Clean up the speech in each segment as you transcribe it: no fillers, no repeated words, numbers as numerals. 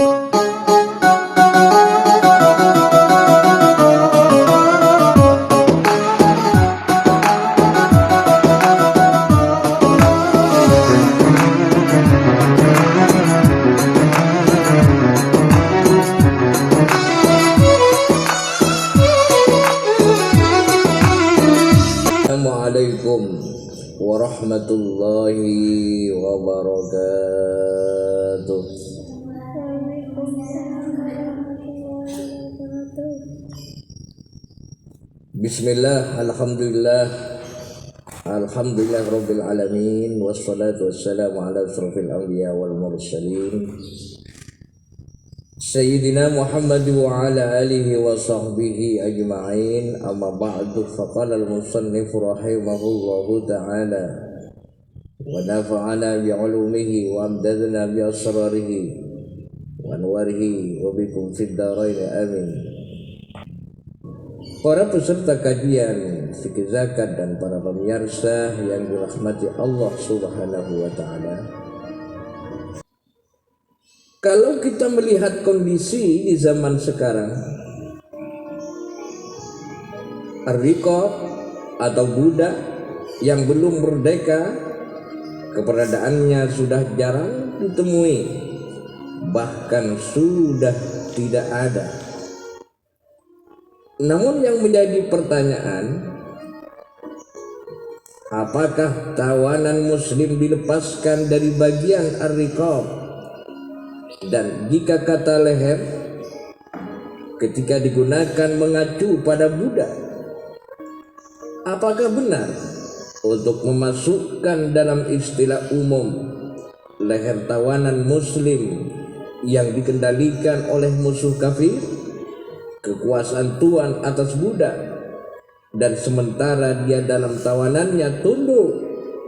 Assalamualaikum warahmatullahi wabarakatuh. Bismillah, alhamdulillah, alhamdulillah rabbil alamin, wassalatu wassalamu ala asrofil anbiya wal mursalin Sayyidina Muhammad wa ala alihi wa sahbihi ajma'in. Amma ba'du, faqala al-musannif rahimahullahu ta'ala wa nafa'ana bi'ulumihi wa amdadna bi'asrarihi wa anwarihi wa bikum fid dharain amin. Para peserta kajian fikih zakat dan para pemirsa yang dirahmati Allah Subhanahu wa ta'ala, kalau kita melihat kondisi di zaman sekarang, ar-riqab atau budak yang belum merdeka, keberadaannya sudah jarang ditemui, bahkan sudah tidak ada. Namun yang menjadi pertanyaan, apakah tawanan muslim dilepaskan dari bagian ar-riqab? Dan jika kata leher ketika digunakan mengacu pada budak, apakah benar untuk memasukkan dalam istilah umum leher tawanan muslim yang dikendalikan oleh musuh kafir, kekuasaan tuan atas budak, dan sementara dia dalam tawanannya tunduk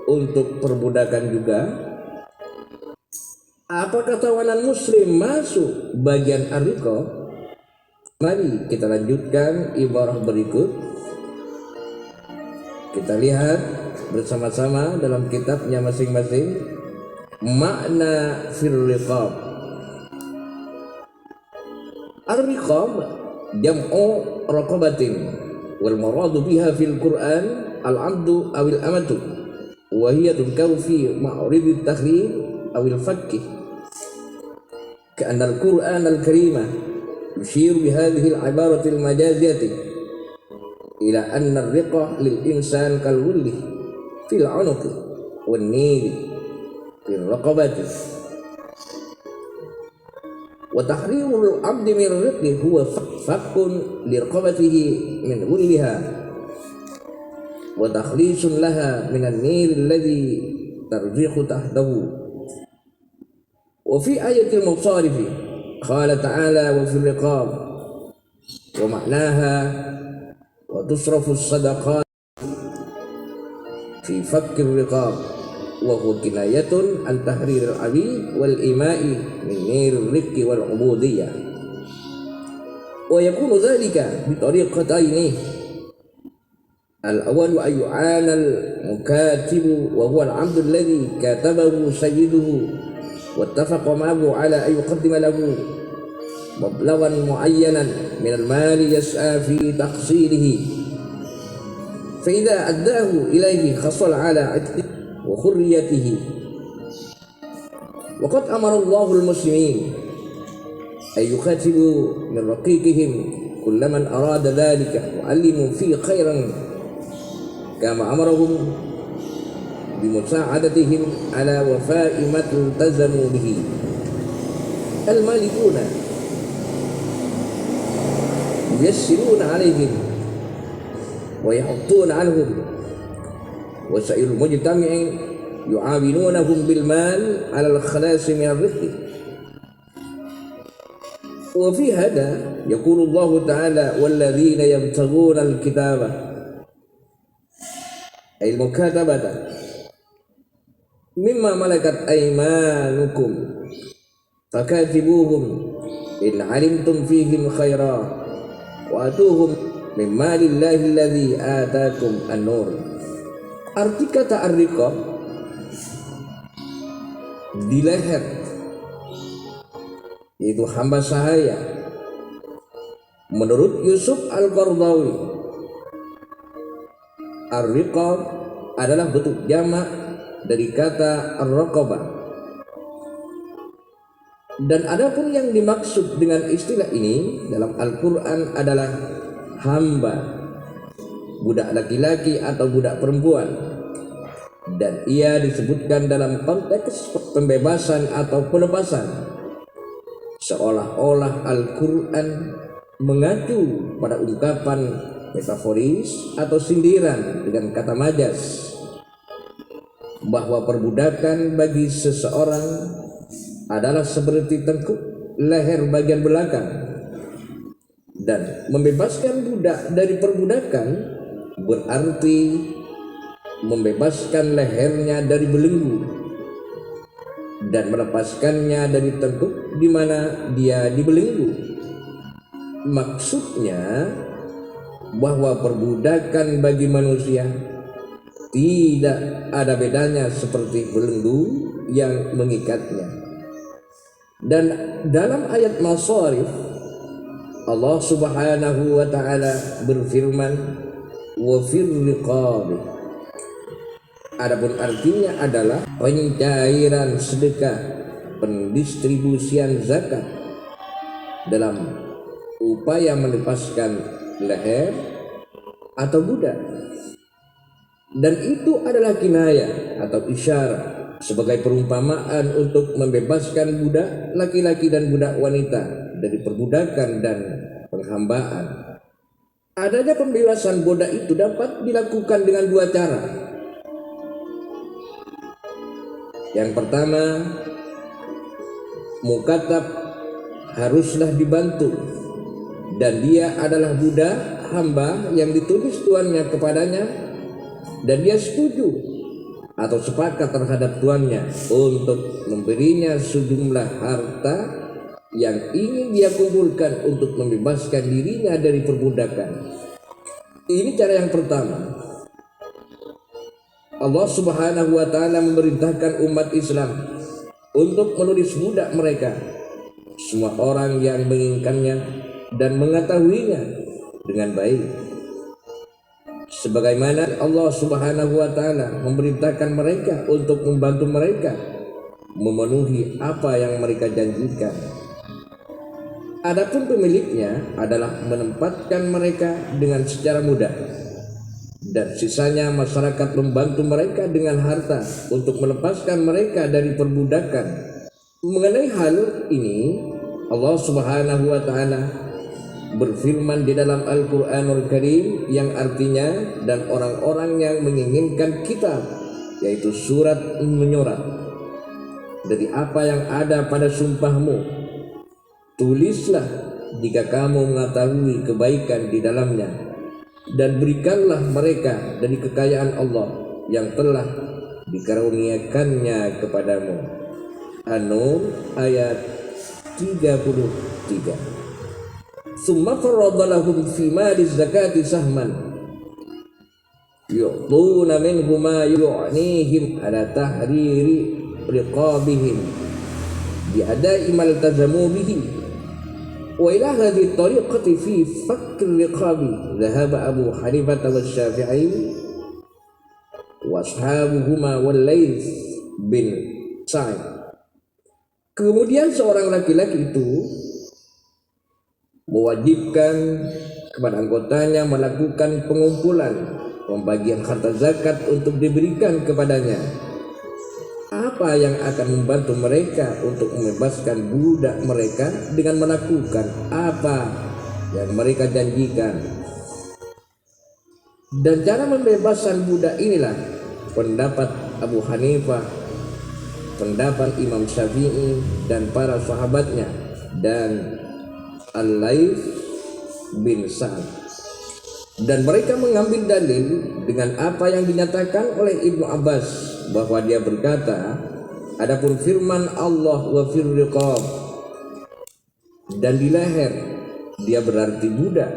untuk perbudakan juga? Apakah tawanan muslim masuk bagian ar-riqab? Mari kita lanjutkan ibarah berikut. Kita lihat bersama-sama dalam kitabnya masing-masing. Makna fil riqab. Ar-riqab jam'u raqabatin, wal muradu biha fil Qur'an al-'abdu awil amatu, wa hiya tudkaru fi ma'rid at-tahrim awil fakki. كأن القرآن الكريم يشير بهذه العبارة المجازية إلى أن الرقة للإنسان كالغل في العنق والنيل في الرقبة، وتحرير العبد من الرق هو فك لرقبته من غلها وتخليص لها من النيل الذي ترجح تحته. وفي آية المصارف قال تعالى وفي الرقاب ومعناها وتصرف الصدقات في فك الرقاب، وهو كناية عن تحرير العبيد والإماء من نير الرق والعبودية، ويكون ذلك بطريقتين: الأول أن يعان المكاتب وهو العبد الذي كاتبه سيده واتفق معه على أن يقدم له مبلغا معينا من المال يسعى في تحصيله، فإذا أداه إليه حصل على عتقه وحريته. وقد أمر الله المسلمين أن يكاتبوا من رقيقهم كل من أراد ذلك وعلموا فيه خيرا، كما أمرهم بمساعدتهم على وفاء ما التزموا به. المالكون ييسرون عليهم ويحطون عنهم، وسائر المجتمع يعاونونهم بالمال على الخلاص من الرق. وفي هذا يقول الله تعالى والذين يبتغون الكتاب أي المكاتبة مما ملكت أيمانكم فكاتبوهم إن علمتم فيهم خيرا وآتوهم من مال الله الذي آتاكم النور. Arti kata ar-riqab di leher yaitu hamba sahaya. Menurut Yusuf Al-Qaradawi, ar-riqab adalah bentuk jamak dari kata ar-raqabah. Dan adapun yang dimaksud dengan istilah ini dalam Al-Quran adalah hamba, budak laki-laki atau budak perempuan, dan ia disebutkan dalam konteks pembebasan atau pelepasan, seolah-olah Al-Quran mengacu pada ungkapan metaforis atau sindiran dengan kata majas bahwa perbudakan bagi seseorang adalah seperti tengkuk leher bagian belakang, dan membebaskan budak dari perbudakan berarti membebaskan lehernya dari belenggu dan melepaskannya dari tengkuk di mana dia dibelenggu. Maksudnya bahwa perbudakan bagi manusia tidak ada bedanya seperti belenggu yang mengikatnya. Dan dalam ayat Masharif, Allah Subhanahu wa taala berfirman, wa fir riqabi. Adapun artinya adalah pencairan sedekah, pendistribusian zakat dalam upaya melepaskan leher atau budak. Dan itu adalah kinayah atau isyarat sebagai perumpamaan untuk membebaskan budak laki-laki dan budak wanita dari perbudakan dan penghambaan. Adanya pembebasan budak itu dapat dilakukan dengan dua cara. Yang pertama, mukatab haruslah dibantu, dan dia adalah budak hamba yang ditulis tuannya kepadanya, dan dia setuju atau sepakat terhadap tuannya untuk memberinya sejumlah harta yang ingin dia kumpulkan untuk membebaskan dirinya dari perbudakan. Ini cara yang pertama. Allah Subhanahu wa taala memerintahkan umat Islam untuk menulis budak mereka, semua orang yang menginginkannya dan mengetahuinya dengan baik. Sebagaimana Allah Subhanahu wa taala memerintahkan mereka untuk membantu mereka memenuhi apa yang mereka janjikan. Adapun pemiliknya adalah menempatkan mereka dengan secara mudah, dan sisanya masyarakat membantu mereka dengan harta untuk melepaskan mereka dari perbudakan. Mengenai hal ini, Allah Subhanahu wa taala berfirman di dalam Al-Quranul Karim yang artinya, dan orang-orang yang menginginkan kitab, yaitu surat menyurat, dari apa yang ada pada sumpahmu, tulislah jika kamu mengetahui kebaikan di dalamnya, dan berikanlah mereka dari kekayaan Allah yang telah dikaruniakannya kepadamu. An-Nur ayat 33. Summa farada lahum fi mali zakati sahman yu'tuna minhu ma yu'nihim ala tahriri riqabihim bi'adai maltazamu bihi. Wa ila hadhihi tariqati fi fakr riqabi dhahaba Abu Hanifah wa Syafi'i wa ashabuhuma wal Laits bin Sa'id. Kemudian seorang laki-laki itu mewajibkan kepada anggotanya melakukan pengumpulan pembagian harta zakat untuk diberikan kepadanya. Apa yang akan membantu mereka untuk membebaskan budak mereka dengan melakukan apa yang mereka janjikan. Dan cara pembebasan budak inilah pendapat Abu Hanifah, pendapat Imam Syafi'i dan para sahabatnya, dan Al-Laits bin Sa'id. Dan mereka mengambil dalil dengan apa yang dinyatakan oleh Ibnu Abbas, bahwa dia berkata, adapun firman Allah wa fir riqab, dan di leher, dia berarti budak.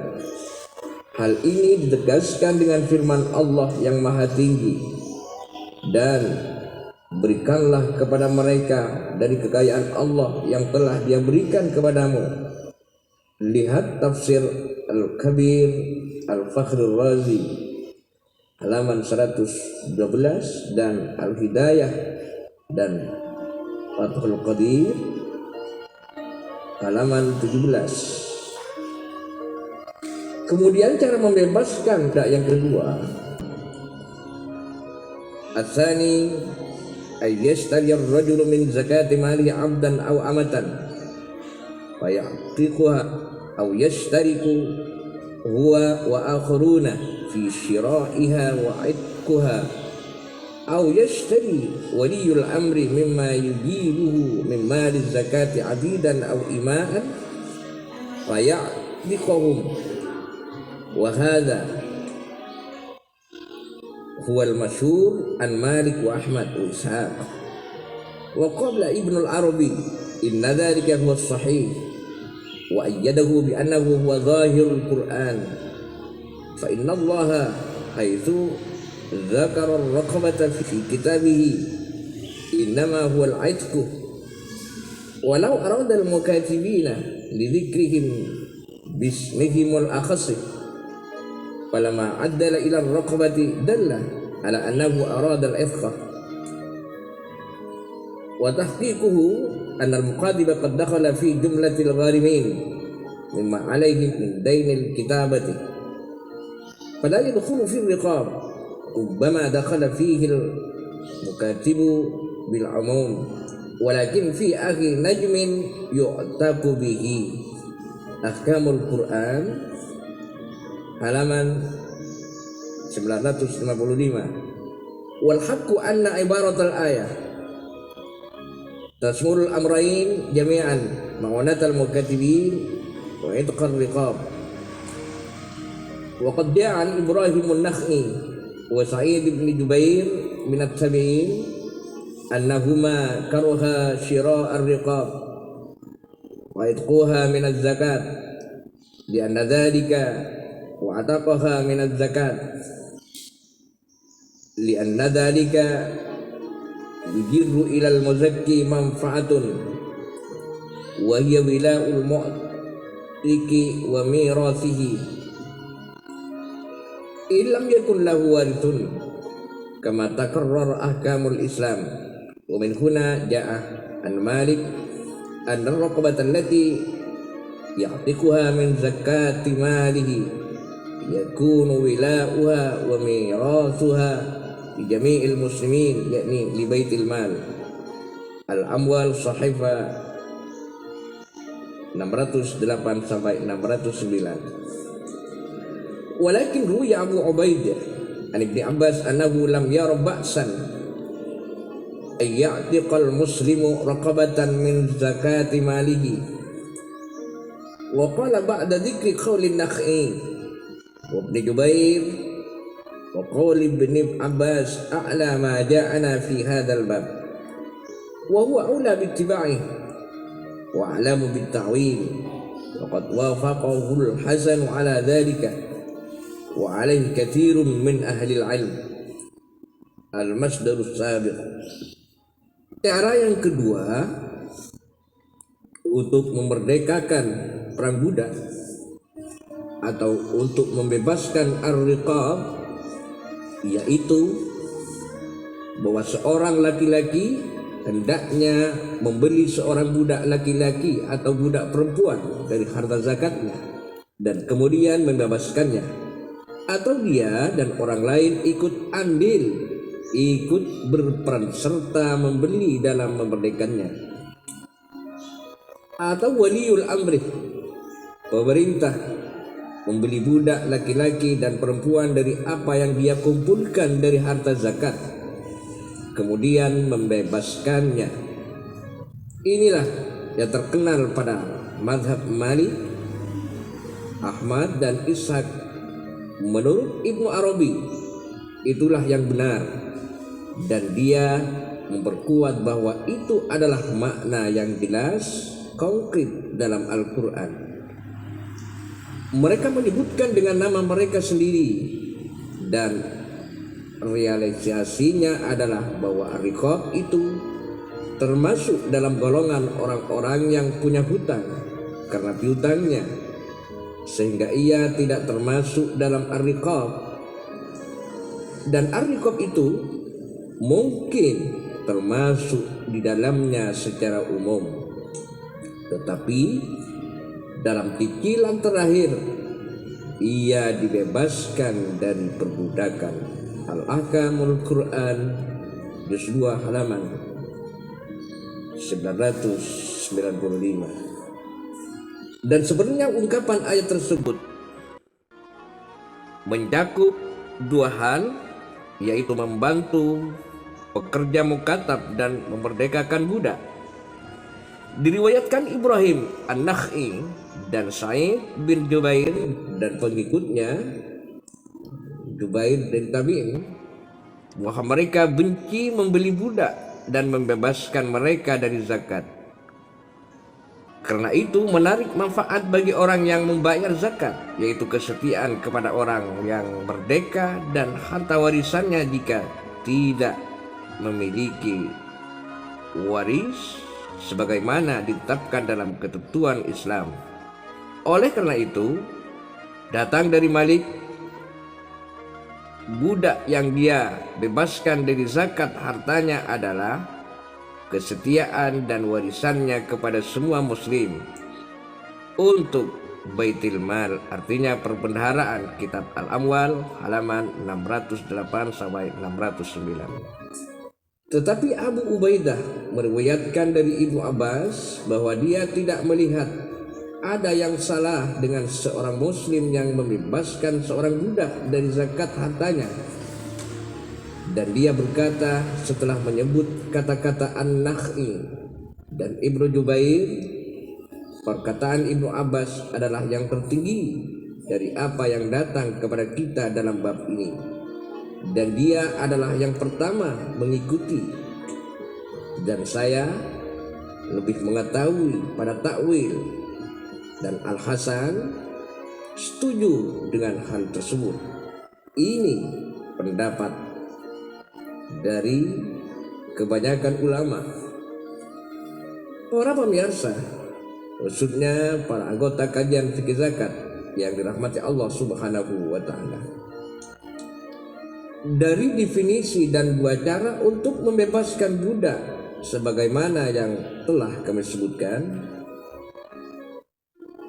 Hal ini ditegaskan dengan firman Allah yang maha tinggi, dan berikanlah kepada mereka dari kekayaan Allah yang telah Dia berikan kepadamu. Lihat tafsir Al-Kabir Al-Fakhrul Razi halaman 112 dan Al-Hidayah dan Fathul Qadir halaman 17. Kemudian cara membebaskan yang kedua, Atsani ay yashtari ar-rajulu min zakati mali 'abdan aw amatan faya'tiquha aw yashtariku huwa wa akharuna fi shira'iha wa 'itquha aw yashtari waliyul amri mimma yujibuhu min mali zakati 'abidan aw ima'an faya'tiquhum wa hadha huwa al-masyhur an Malik wa Ahmad wa Ishaq wa qabla Ibn al-Arabi inna dhalika huwa as-sahih wa ayyadahu bi annahu huwa zahirul Qur'an fa inna Allah haitsu dzakara ar-raqabata fi kitabihi innama huwa al-'itqu walau arada al-mukatibina li dzikrihim bismihim al-akhas فلما عدل إلى الرقبة دل على أنه أراد العتق وتحقيقه أن المقادب قد دخل في جملة الغارمين مما عليهم من دين الكتابة فلا يدخل في الرقاب ربما دخل فيه المكاتب بالعموم ولكن في أخي نجم يعتق به أحكام القرآن halaman 955. Wal haqqu anna ibaratal ayah tasmurul amrayn jami'an ma'unatal mukatibin wa itqar riqab wa qad ja'an Ibrahim an-Nakhai wa Sa'id ibn Jubair min at-tabi'in annahuma karaha shira' ar-riqab wa itquha min az-zakat li anna dhalika wa ataqaha min az-zakat li anna dhalika yujirru ila al-muzakki manfa'atun wa hiya wila'ul mu'tiki wa mirasihi illam yakun lahu warithun kama takarrar ahkamul Islam wa min huna ja'a an Malik an ar-raqabata allati ya'tiquha min zakati malihi yakunu wila'uha wa mirasuha li jami'il muslimin yakni li baitil mal al-amwal sahifa 608 sampai 609. Walakin ruya Abu Ubaidah an Ibn Abbas annahu lam yara ba'san ay ya'tiqal muslimu raqabatan min zakati malihi wa qala ba'da dhikri qawli an-Nakhai wa Ibn Jubair wa qawli Ibn Abbas a'la ma ja'ana fi hadzal bab wa huwa aula bittiba'ihi wa a'lamu bit-ta'wil wa qad wafaqahu al-Hasan ala dhalika wa alayhi katsirun min ahli al-'ilm al-masdar as-sabiq. Cara yang kedua untuk memerdekakan perang budak atau untuk membebaskan ar-riqab yaitu bahwa seorang laki-laki hendaknya membeli seorang budak laki-laki atau budak perempuan dari harta zakatnya dan kemudian membebaskannya, atau dia dan orang lain ikut andil, ikut berperan serta membeli dalam memerdekakannya, atau waliul amri, pemerintah, membeli budak laki-laki dan perempuan dari apa yang dia kumpulkan dari harta zakat, kemudian membebaskannya. Inilah yang terkenal pada mazhab Malik, Ahmad dan Ishaq. Menurut Ibnu Arabi itulah yang benar, dan dia memperkuat bahwa itu adalah makna yang jelas konkret dalam Al-Quran. Mereka menyebutkan dengan nama mereka sendiri dan realisasinya adalah bahwa ar-riqab itu termasuk dalam golongan orang-orang yang punya hutang karena piutangnya, sehingga ia tidak termasuk dalam ar-riqab. Dan ar-riqab itu mungkin termasuk di dalamnya secara umum, tetapi dalam cicilan terakhir ia dibebaskan dari perbudakan. Al-Ahkamul Quran juz 2 halaman 995. Dan sebenarnya ungkapan ayat tersebut mencakup dua hal, yaitu membantu pekerja mukatab dan memerdekakan budak. Diriwayatkan Ibrahim An-Nakhi dan Sa'id bin Jubair dan pengikutnya Jubair dan Tabi'in bahwa mereka benci membeli budak dan membebaskan mereka dari zakat. Karena itu menarik manfaat bagi orang yang membayar zakat, yaitu kesetiaan kepada orang yang merdeka dan harta warisannya jika tidak memiliki waris sebagaimana ditetapkan dalam ketentuan Islam. Oleh karena itu, datang dari Malik budak yang dia bebaskan dari zakat hartanya adalah kesetiaan dan warisannya kepada semua muslim untuk Baitul Mal, artinya perbendaharaan. Kitab Al-Amwal halaman 608 sampai 609. Tetapi Abu Ubaidah meriwayatkan dari Ibnu Abbas bahwa dia tidak melihat ada yang salah dengan seorang muslim yang membebaskan seorang budak dari zakat hartanya. Dan dia berkata setelah menyebut kata-kata An-Nakhi dan Ibnu Jubair, perkataan Ibnu Abbas adalah yang tertinggi dari apa yang datang kepada kita dalam bab ini, dan dia adalah yang pertama mengikuti, dan saya lebih mengetahui pada takwil, dan Al-Hasan setuju dengan hal tersebut. Ini pendapat dari kebanyakan ulama. Para pemirsa, khususnya para anggota kajian fikih zakat yang dirahmati Allah Subhanahu wa taala, dari definisi dan dua cara untuk membebaskan budak sebagaimana yang telah kami sebutkan,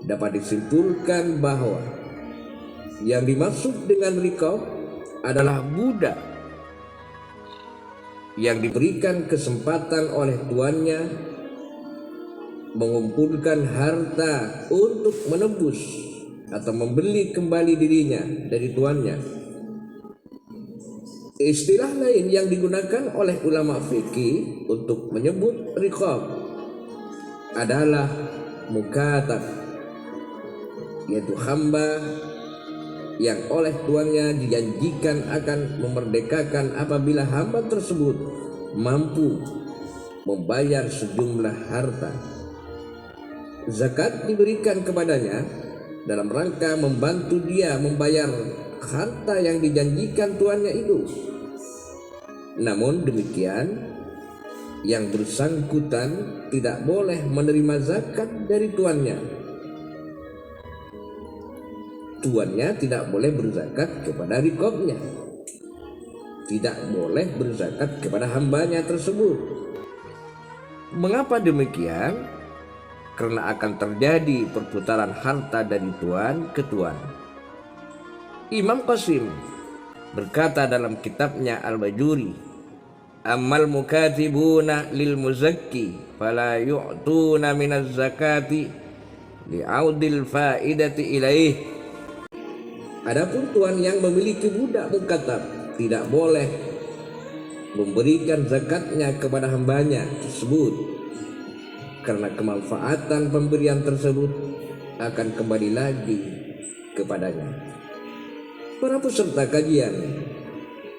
dapat disimpulkan bahwa yang dimaksud dengan riqab adalah budak yang diberikan kesempatan oleh tuannya mengumpulkan harta untuk menebus atau membeli kembali dirinya dari tuannya. Istilah lain yang digunakan oleh ulama fikih untuk menyebut riqab adalah mukatab, yaitu hamba yang oleh tuannya dijanjikan akan memerdekakan apabila hamba tersebut mampu membayar sejumlah harta. Zakat diberikan kepadanya dalam rangka membantu dia membayar harta yang dijanjikan tuannya itu. Namun demikian, yang bersangkutan tidak boleh menerima zakat dari tuannya. Tuannya tidak boleh berzakat kepada riqabnya, tidak boleh berzakat kepada hambanya tersebut. Mengapa demikian? Karena akan terjadi perputaran harta dari tuan ke tuan. Imam Qasim berkata dalam kitabnya Al-Bajuri, "Ammal mukatibuna lil muzakki fala yu'tuna minaz zakati li'audil faidati ilaih." Adapun tuan yang memiliki budak mukatab tidak boleh memberikan zakatnya kepada hambanya tersebut, karena kemanfaatan pemberian tersebut akan kembali lagi kepadanya. Para peserta kajian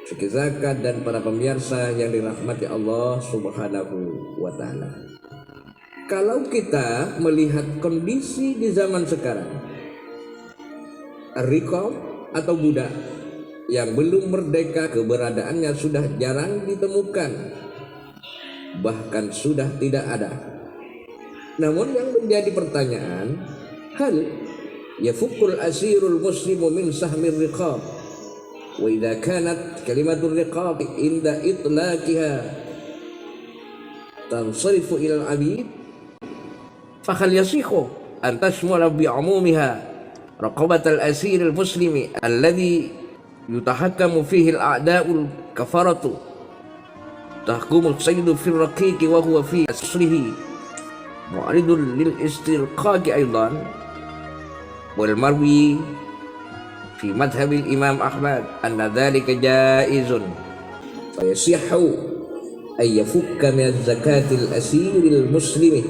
fikih zakat dan para pemirsa yang dirahmati Allah Subhanahu wa taala, kalau kita melihat kondisi di zaman sekarang, riqab atau budak yang belum merdeka keberadaannya sudah jarang ditemukan. bahkan sudah tidak ada. Namun yang menjadi pertanyaan, hal yafukul asirul muslimu min sahmir riqab, wa idza kanat kalimatur riqab inda itlaqiha tansarifu ila al-abid fa hal yasihu an tashmula bi umumiha raqabat al-asir al-muslimi alladhi yutahakkamu fihi al-a'da'ul kafaratu tahkumu sayyidu fi raqiqi wa huwa fi aslihi mu'ridun lil istirqaqi aidan wal marwi fi madhhab al-imam Ahmad anna dhalika jaizun fa yasihhu ay yafukka min az-zakati al-asir al-muslimi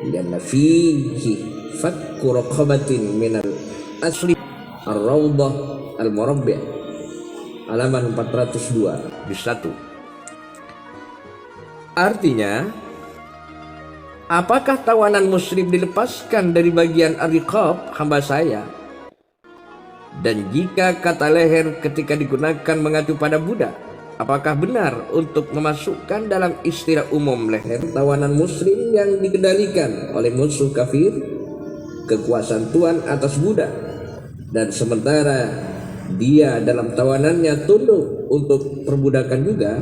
lianna fihi fakku raqabatin min al-asli ar-rawdah al-murabbi' halaman 402 di 1. Artinya, apakah tawanan muslim dilepaskan dari bagian ar-riqab hamba saya? Dan jika kata leher ketika digunakan mengacu pada budak, apakah benar untuk memasukkan dalam istilah umum leher tawanan muslim yang dikendalikan oleh musuh kafir, kekuasaan tuan atas budak, dan sementara dia dalam tawanannya tunduk untuk perbudakan juga?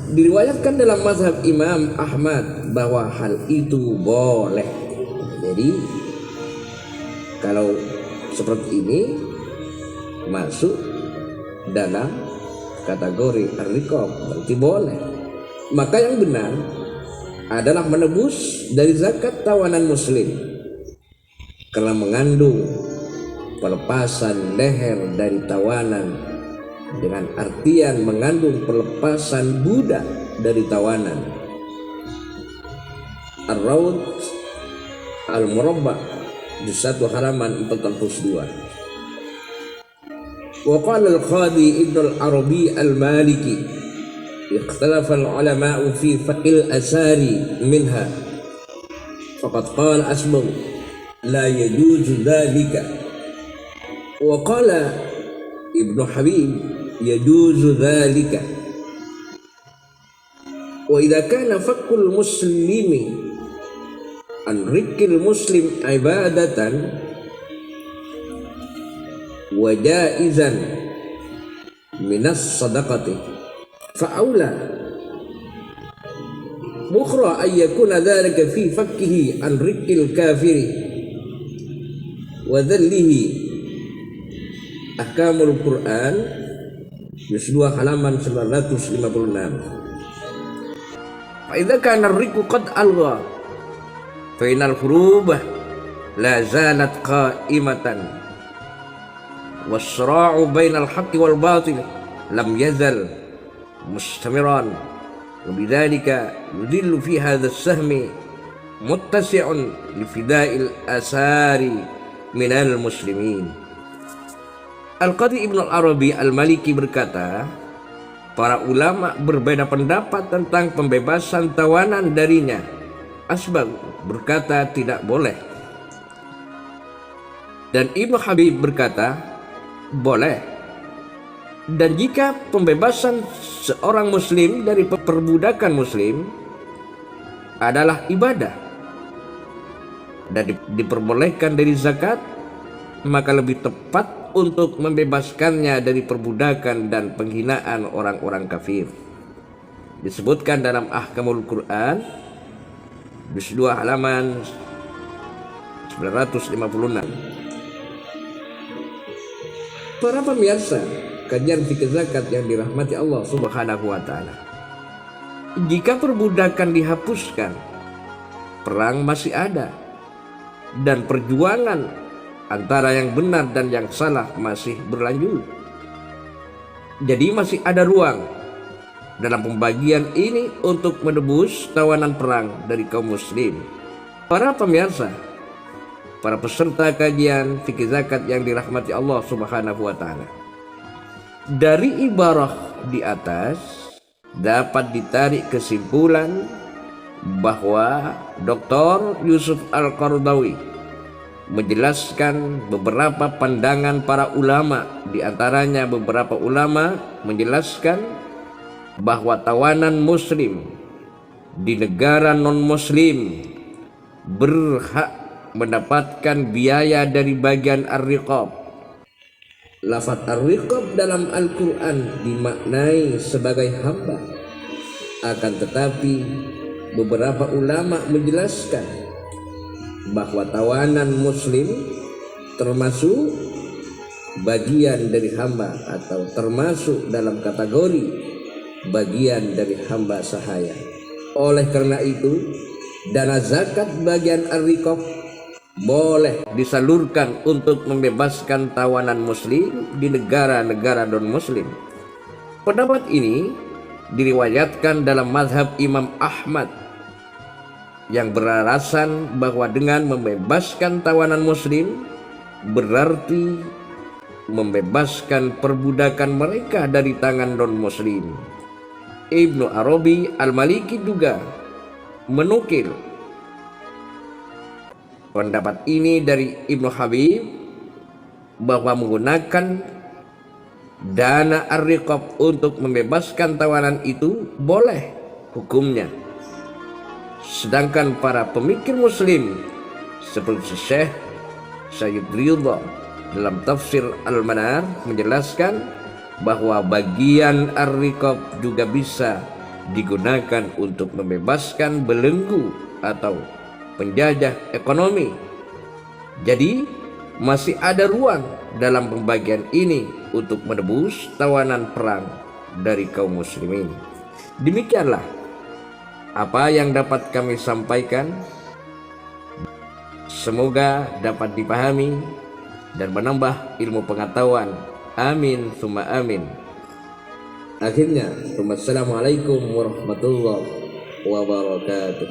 Diriwayatkan dalam mazhab Imam Ahmad bahwa hal itu boleh. Jadi kalau seperti ini masuk dalam kategori ar-riqab, berarti boleh. Maka yang benar adalah menebus dari zakat tawanan muslim karena mengandung pelepasan leher dari tawanan, dengan artian mengandung pelepasan budak dari tawanan. Ar-Rawd al-Murabba di 1 halaman 42. Wa qala al-Qadi Ibn al-Arabi al-Maliki ikhtalafa al-ulama'u fi faqil asari minha faqad qala asbagh la yajuzu dhalika wa qala Ibnu Habib yajuzu dhalika wa idza kana fakkul muslimi an rikil muslim ibadatan wa jaizan minas sadaqati fa aula bukhra ay yakuna dhalika fi fakkihi an rikil kafiri wa dhallihi Ahkamul Quran juz 2 halaman 956. Fa idza kana ar-riqu qad algha fa inal hurubah la zalat qa'imatan was-sira'u bainal haqqi wal batil lam yazal mustamiran wa bidzalika yudillu fi hadha as-sahmi muttasi'un li fida'il asari minal muslimin. Al-Qadi Ibn al-Arabi al-Maliki berkata, para ulama berbeda pendapat tentang pembebasan tawanan darinya. Asbagh berkata tidak boleh, dan Ibnu Habib berkata boleh. Dan jika pembebasan seorang muslim dari perbudakan muslim adalah ibadah dan diperbolehkan dari zakat, maka lebih tepat untuk membebaskannya dari perbudakan dan penghinaan orang-orang kafir. Disebutkan dalam Ahkamul Quran juz 2 halaman 956. Para pemirsa kajian fikih zakat yang dirahmati Allah Subhanahu wa taala, jika perbudakan dihapuskan, perang masih ada dan perjuangan antara yang benar dan yang salah masih berlanjut. Jadi masih ada ruang dalam pembagian ini untuk menebus tawanan perang dari kaum muslim. Para pemirsa, para peserta kajian fikih zakat yang dirahmati Allah Subhanahu wa taala, dari ibarah di atas dapat ditarik kesimpulan bahwa Dr. Yusuf Al-Qaradawi menjelaskan beberapa pandangan para ulama. Di antaranya beberapa ulama menjelaskan bahwa tawanan muslim di negara non-muslim berhak mendapatkan biaya dari bagian ar-riqab. Lafaz ar-riqab dalam Al-Quran dimaknai sebagai hamba, akan tetapi beberapa ulama menjelaskan bahwa tawanan muslim termasuk bagian dari hamba atau termasuk dalam kategori bagian dari hamba sahaya. Oleh karena itu, dana zakat bagian ar-riqab boleh disalurkan untuk membebaskan tawanan muslim di negara-negara non-muslim. Pendapat ini diriwayatkan dalam mazhab Imam Ahmad yang beralasan bahwa dengan membebaskan tawanan muslim berarti membebaskan perbudakan mereka dari tangan non-muslim. Ibnu Arabi Al-Maliki juga menukil pendapat ini dari Ibnu Habib bahwa menggunakan dana ar-riqab untuk membebaskan tawanan itu boleh hukumnya. Sedangkan para pemikir muslim seperti Syekh Sayyid Ridha dalam tafsir Al-Manar menjelaskan bahwa bagian ar-riqab juga bisa digunakan untuk membebaskan belenggu atau penjajah ekonomi. Jadi masih ada ruang dalam pembagian ini untuk menebus tawanan perang dari kaum muslimin. Demikianlah apa yang dapat kami sampaikan. Semoga dapat dipahami dan menambah ilmu pengetahuan. Amin summa amin. Akhirnya, wassalamualaikum warahmatullahi wabarakatuh.